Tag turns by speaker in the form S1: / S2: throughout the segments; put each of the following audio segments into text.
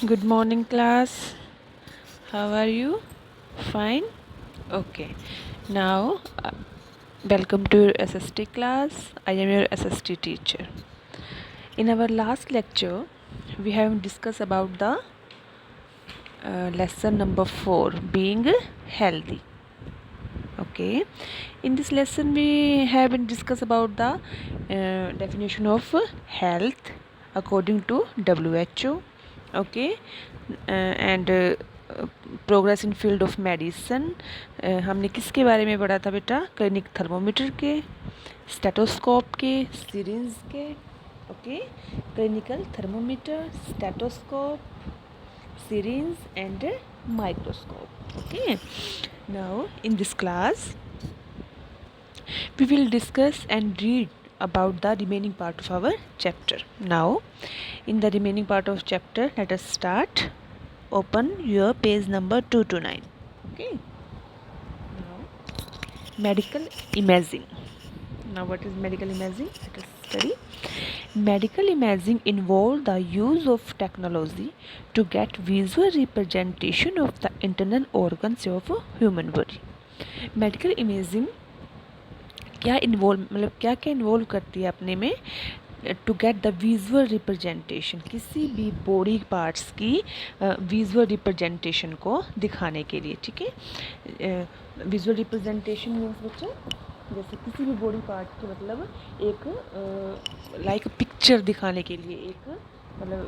S1: Good morning, class. How are you? Fine? Okay. Now, welcome to your SST class. I am your SST teacher. In our last lecture, we have discussed about the lesson number 4, being healthy. Okay. In this lesson, we have been discussed about the definition of health according to WHO. Okay. And progress in field of medicine. हमने किसके बारे में पढ़ा था बेटा? Clinic thermometer के, stethoscope के, syringe के. Okay, clinical thermometer, stethoscope, syringe and microscope. Okay, now in this class we will discuss and read about the remaining part of our chapter. Now in the remaining part of chapter, let us start. Open your page number 2 to 9. Okay, now medical imaging. Now what is medical imaging? Let us study. Medical imaging involves the use of technology to get visual representation of the internal organs of a human body. Medical imaging क्या involve करती है अपने में? To get the visual representation, किसी भी body parts की visual representation को दिखाने के लिए. ठीक है, विजुअल रिप्रेजेंटेशन मीन्स बच्चों जैसे किसी भी बॉडी पार्ट की मतलब एक लाइक पिक्चर दिखाने के लिए, एक मतलब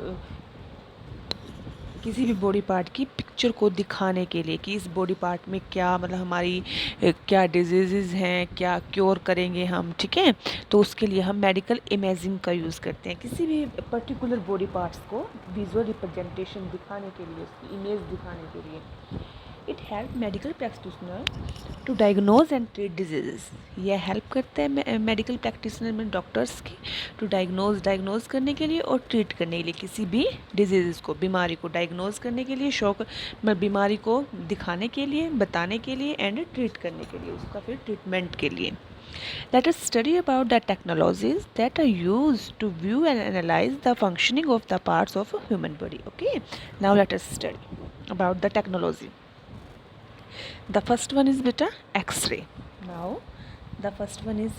S1: किसी भी बॉडी पार्ट की पिक्चर को दिखाने के लिए कि इस बॉडी पार्ट में क्या मतलब हमारी क्या डिजीज़ हैं, क्या क्योर करेंगे हम. ठीक है, तो उसके लिए हम मेडिकल इमेजिंग का यूज़ करते हैं. किसी भी पर्टिकुलर बॉडी पार्ट्स को विजुअल रिप्रेजेंटेशन दिखाने के लिए, उसकी इमेज दिखाने के लिए. It help medical practitioner to diagnose and treat disease. यह हेल्प करता है मेडिकल प्रैक्टिशनर में डॉक्टर्स की टू डायग्नोज करने के लिए और ट्रीट करने के लिए किसी भी डिजीज़ को, बीमारी को डायग्नोज करने के लिए, बीमारी को दिखाने के लिए, बताने के लिए एंड ट्रीट करने के लिए, उसका फिर ट्रीटमेंट के लिए. Let us study about the technologies that are used to view and analyze the functioning of the parts of a human body. Okay, now let us study about the technology. The first one is beta X-ray. Now the first one is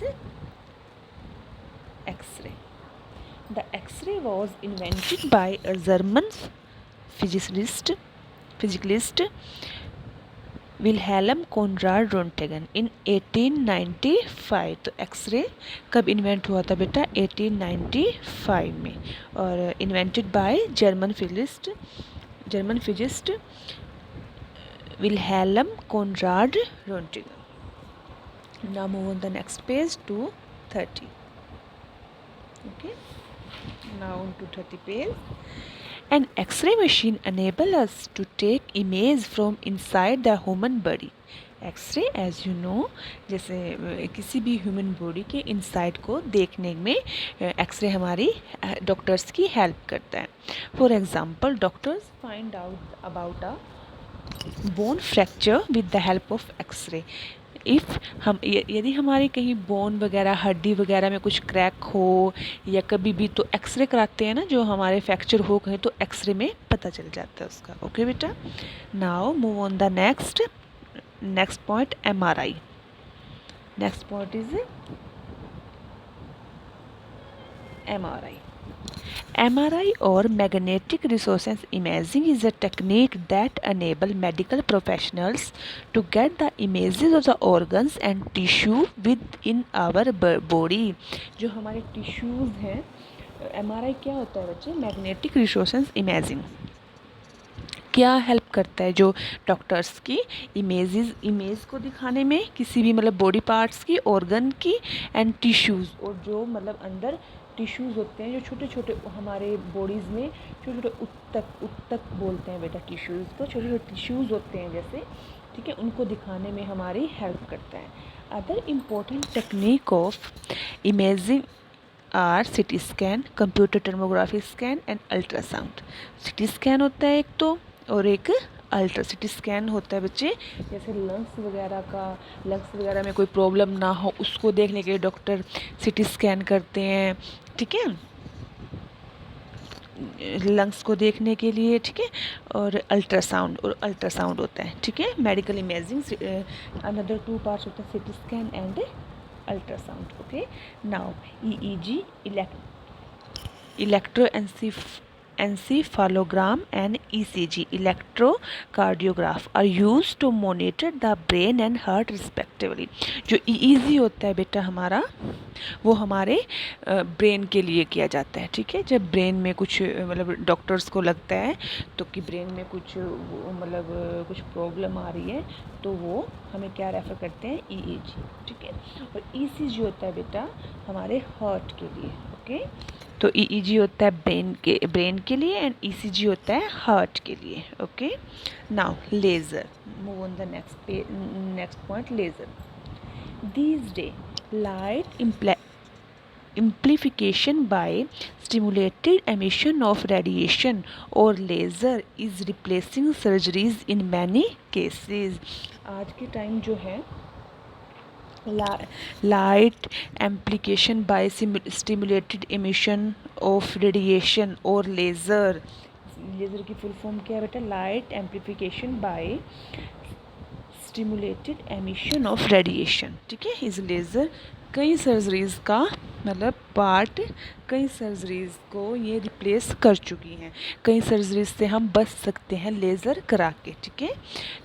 S1: X-ray. The X-ray was invented by a German physicist Wilhelm Conrad Roentgen in 1895. तो x ray कब invent हुआ था बेटा? 1895 में. और invented by German physicist Wilhelm Conrad Roentgen. Now move on the next page to 30. Okay, now on to 30 page. An X-ray machine enables us to take image from inside the human body. X-ray as you know, जैसे किसी भी human body के inside को देखने में x ray हमारी doctors की help करता है. For example, doctors find out about a bone fracture with the help of X-ray. If हम यदि हमारी कहीं बोन वगैरह, हड्डी वगैरह में कुछ क्रैक हो या कभी भी, तो एक्सरे कराते हैं ना, जो हमारे फ्रैक्चर हो कहीं तो एक्सरे में पता चल जाता है उसका. ओके बेटा, now move on the next point, MRI. Next point is MRI. MRI or magnetic resonance imaging is a technique that enable medical professionals to get the images of the organs and tissue within our body. जो हमारे tissues हैं, MRI क्या होता है बच्चे? Magnetic resonance imaging. क्या help करता है? जो डॉक्टर्स की इमेज को दिखाने में, किसी भी मतलब बॉडी पार्ट्स की, ऑर्गन की एंड टिश्यूज़, और जो मतलब अंदर टिश्यूज़ होते हैं, जो छोटे छोटे हमारे बॉडीज़ में छोटे छोटे उत्तक बोलते हैं बेटा टिश्यूज़ को, छोटे छोटे टिश्यूज़ होते हैं जैसे. ठीक है, उनको दिखाने में हमारी हेल्प करता है. Other important technique of imaging are CT scan, computer tomography scan and ultrasound. CT scan होता है एक तो, और एक CT स्कैन होता है बच्चे, जैसे लंग्स वगैरह में कोई प्रॉब्लम ना हो उसको देखने के लिए डॉक्टर CT स्कैन करते हैं. ठीक है, लंग्स को देखने के लिए, ठीक है, और अल्ट्रासाउंड होता है, ठीक है, मेडिकल इमेजिंग। अनदर 2 पार्ट्स होते हैं, CT scan and ultrasound. Okay, now EEG, electroencephalogram and ECG, electrocardiograph, are used to monitor the brain and heart respectively। जो EEG होता है बेटा हमारा, वो हमारे ब्रेन के लिए किया जाता है, ठीक है। जब ब्रेन में कुछ मतलब डॉक्टर्स को लगता है तो कि ब्रेन में कुछ मतलब कुछ प्रॉब्लम आ रही है, तो वो हमें क्या रेफ़र करते हैं, EEG, ठीक है। और ECG होता है बेटा हमारे हार्ट के लिए। ओके, तो EEG होता है ब्रेन के लिए एंड ECG होता है हार्ट के लिए। Okay, now laser, move on the next point, laser. These days, light amplification by stimulated emission of radiation or laser is replacing surgeries in many cases। आज के टाइम जो है light एम्प्लीकेशन by stimulated emission of radiation और laser की full form क्या है बेटा, light amplification by stimulated emission of radiation, ठीक है, इस लेज़र कई सर्जरीज़ का मतलब पार्ट, कई सर्जरीज़ को ये रिप्लेस कर चुकी हैं। कई सर्जरीज़ से हम बच सकते हैं लेज़र करा के, ठीक है,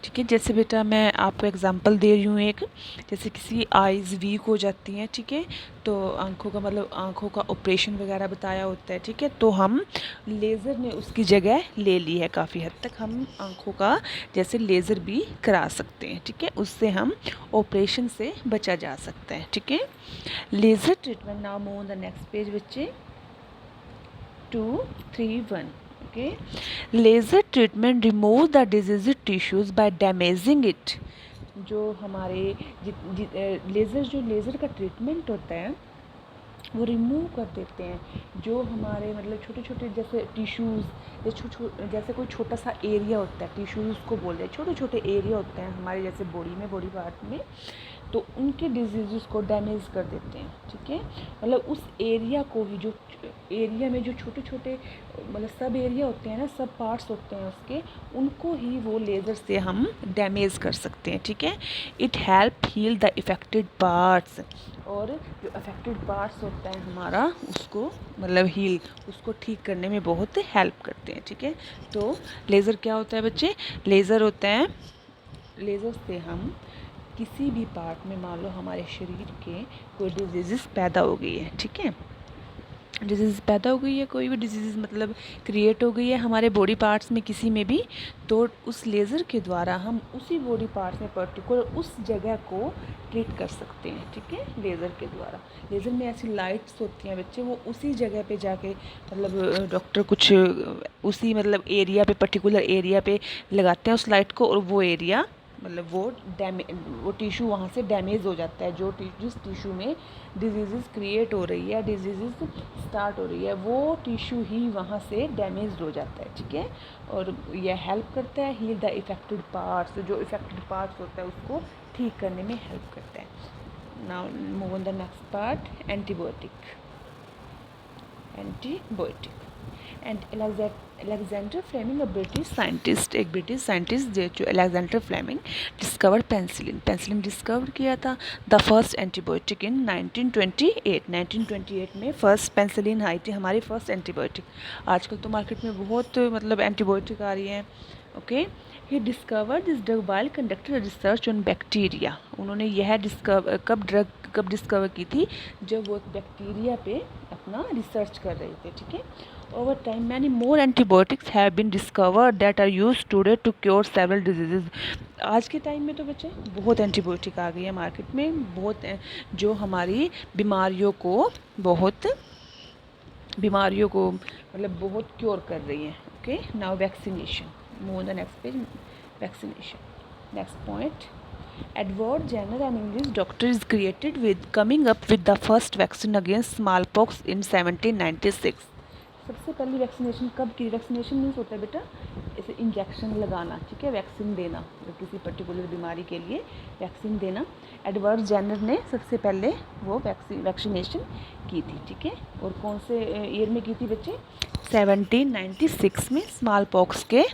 S1: ठीक है। जैसे बेटा मैं आपको एग्जांपल दे रही हूँ एक, जैसे किसी आइज़ वीक हो जाती हैं, ठीक है, तो आँखों का मतलब आँखों का ऑपरेशन वगैरह बताया होता है, ठीक है, तो हम लेज़र ने उसकी जगह ले ली है। काफ़ी हद तक हम आँखों का जैसे लेज़र भी करा सकते हैं, ठीक है, उससे हम ऑपरेशन से बचा जा सकता है, ठीक है। Laser treatment, now move on the next page बच्चे, 2, 3, 1। Okay, laser treatment remove the disease tissues by damaging it. जो हमारे लेज़र का ट्रीटमेंट होता है वो रिमूव कर देते हैं जो हमारे मतलब छोटे छोटे जैसे टिश्यूज़, जैसे कोई छोटा सा एरिया होता है, टिश्यूज़ को बोलते हैं, छोटे छोटे एरिया होते हैं हमारे जैसे बॉडी पार्ट में, तो उनके डिजीज़ को डैमेज कर देते हैं, ठीक है। मतलब उस एरिया को ही, जो एरिया में जो छोटे छोटे मतलब सब एरिया होते हैं ना, सब पार्ट्स होते हैं उसके, उनको ही वो लेज़र से हम डैमेज कर सकते हैं, ठीक है। It help heal the affected parts, और जो अफेक्टेड पार्ट्स होता है हमारा उसको मतलब हील, उसको ठीक करने में बहुत हेल्प करते हैं, ठीक है। तो लेज़र क्या होता है बच्चे, लेज़र होता है, लेज़र से हम किसी भी पार्ट में, मान लो हमारे शरीर के कोई डिजीज़ पैदा हो गई है, ठीक है, डिजीज़ पैदा हो गई है, कोई भी डिजीज़ मतलब क्रिएट हो गई है हमारे बॉडी पार्ट्स में किसी में भी, तो उस लेज़र के द्वारा हम उसी बॉडी पार्ट्स में पर्टिकुलर उस जगह को ट्रीट कर सकते हैं, ठीक है, लेज़र के द्वारा। लेज़र में ऐसी लाइट्स होती हैं बच्चे, वो उसी जगह पे जाके मतलब डॉक्टर कुछ उसी मतलब एरिया पे, पर्टिकुलर एरिया पे लगाते हैं उस लाइट को, और वो एरिया मतलब वो टिश्यू वहाँ से डैमेज हो जाता है, जो जिस टिश्यू में डिजीज़ क्रिएट हो रही है, डिजीज़ स्टार्ट हो रही है, वो टिश्यू ही वहाँ से डैमेज हो जाता है, ठीक है। और यह हेल्प करता है हील द इफ़ेक्टेड पार्ट्स, जो इफ़ेक्टेड पार्ट्स होता है उसको ठीक करने में हेल्प करता है। Now move on the next part, antibiotic and Alexander Fleming, एक ब्रिटिश साइंटिस्ट जो Alexander Fleming discover penicillin discover किया था। द फर्स्ट एंटीबायोटिक इन 1928 में फर्स्ट पेंसिलिन आई थी, हमारी फर्स्ट एंटीबायोटिक। आजकल तो मार्केट में बहुत मतलब एंटीबायोटिक आ रही हैं। Okay, he discover this drug while conducted research on bacteria. उन्होंने यह कब डिस्कवर की थी, जब वो बैक्टीरिया पे अपना रिसर्च कर रहे थे, ठीक है। Over time many more antibiotics have been discovered that are used today to cure several diseases. आज के टाइम में तो बच्चे बहुत एंटीबायोटिक आ गई है मार्केट में, बहुत जो हमारी बीमारियों को मतलब बहुत क्योर कर रही हैं। Okay, now vaccination, move on the next page, vaccination. Next point, Edward Jenner, an English doctor, is coming up with the first vaccine against smallpox in 1796. सबसे पहली वैक्सीनेशन कब की? वैक्सीनेशन मीन्स होता है बेटा इसे इंजेक्शन लगाना, ठीक है, वैक्सीन देना, किसी पर्टिकुलर बीमारी के लिए वैक्सीन देना। एडवर्ड जेनर ने सबसे पहले वो वैक्सीनेशन की थी, ठीक है। और कौन से ईयर में की थी बच्चे? 1796 में स्मॉल पॉक्स के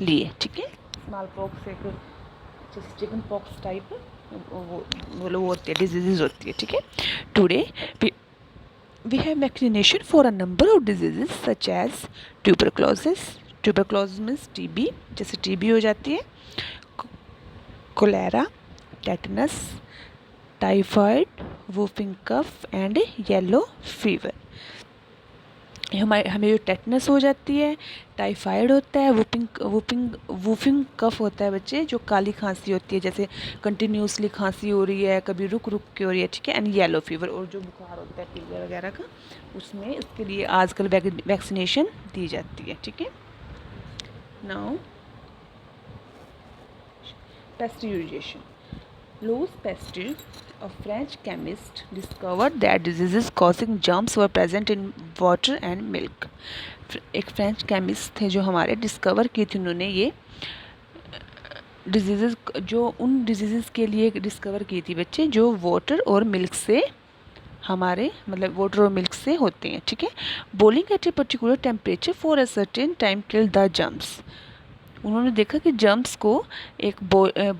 S1: लिए, ठीक है। स्मॉल पॉक्स एक चिकन पॉक्स टाइप वो लोग होती है, डिजीज़ होती है, ठीक है। Today we have vaccination for a number of diseases such as tuberculosis means TB, जैसे TB हो जाती है, cholera, tetanus, typhoid, whooping cough and yellow fever. हमें जो टेटनस हो जाती है, टाइफाइड होता है, वूफिंग कफ होता है बच्चे, जो काली खांसी होती है, जैसे कंटिन्यूसली खांसी हो रही है, कभी रुक रुक के हो रही है, ठीक है। एंड येलो फीवर, और जो बुखार होता है फीवर वगैरह का, उसमें इसके लिए आजकल वैक्सीनेशन दी जाती है, ठीक है। Now पेस्टराइजेशन। Louis Pasteur, a French chemist, discovered that diseases causing germs were present in water and milk. एक फ्रेंच केमिस्ट थे जो हमारे डिस्कवर की थी उन्होंने ये डिजीज़, जो उन डिजीज़ के लिए डिस्कवर की थी बच्चे जो वाटर और मिल्क से हमारे मतलब वाटर और मिल्क से होते हैं, ठीक है। Boiling at a particular temperature for a certain time kill the germs. उन्होंने देखा कि जर्म्स को एक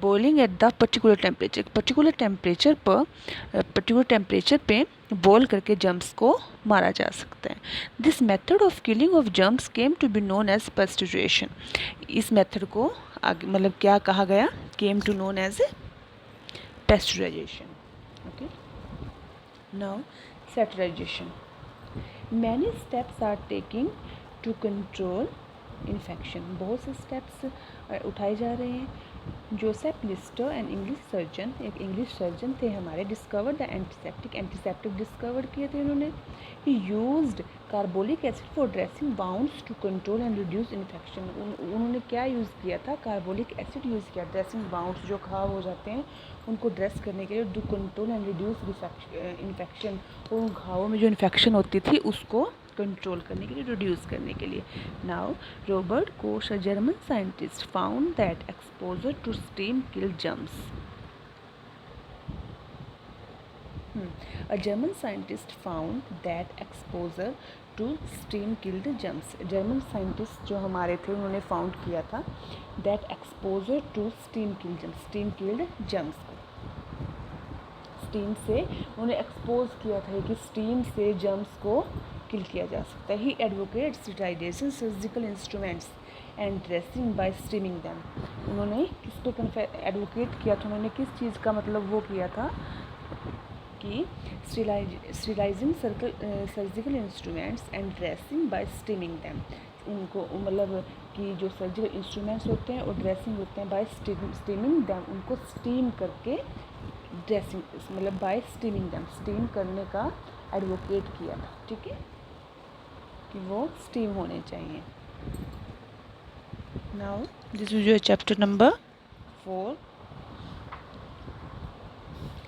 S1: boiling at the particular temperature पे बॉयल करके जर्म्स को मारा जा सकता है। This method of killing of germs came to be known as pasteurization. इस मेथड को आगे मतलब क्या कहा गया? Came to known as pasteurization. Okay, now sterilization. Many steps are taking to control infection. बहुत से स्टेप्स उठाए जा रहे हैं। Joseph Lister an English surgeon, एक इंग्लिश सर्जन थे हमारे, डिस्कवर द एंटीसेप्टिक डिस्कवर किए थे उन्होंने। He used carbolic acid for dressing wounds to control and reduce infection. उन्होंने क्या यूज़ किया था? कार्बोलिक एसिड यूज़ किया ड्रेसिंग बाउंड्स, जो घाव हो जाते हैं उनको ड्रेस करने के लिए, to control and reduce infection. और उन घावों में जो इन्फेक्शन होती थी उसको कंट्रोल करने के लिए, रिड्यूस करने के लिए। Now Robert Koch, a German scientist, found that exposure to steam kill germs. A German scientist found that exposure to steam killed germs. German scientist जो हमारे थे उन्होंने फाउंड किया था that exposure to steam killed germs को, steam से उन्होंने expose किया था कि स्टीम से जर्म्स को किल किया जा सकता है। He advocate sterilization surgical instruments and dressing by steaming them. उन्होंने किस पे एडवोकेट किया था? उन्होंने किस चीज़ का मतलब वो किया था कि sterilizing surgical instruments and dressing by steaming them. उनको मतलब कि जो सर्जिकल इंस्ट्रूमेंट्स होते हैं और ड्रेसिंग होते हैं बाय स्टीमिंग दैम, उनको स्टीम करके ड्रेसिंग मतलब बाय स्टीमिंग दैम, स्टीम करने का एडवोकेट किया था, ठीक है, कि वो स्टीम होने चाहिए। Now this is your chapter number 4.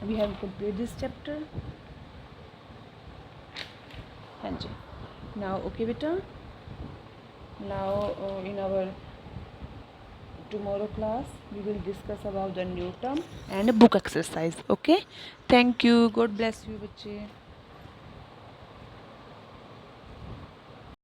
S1: We have completed this chapter. हाँ जी, now okay beta, now in our tomorrow class we will discuss about the new term and book exercise. Okay, thank you, God bless you बच्चे।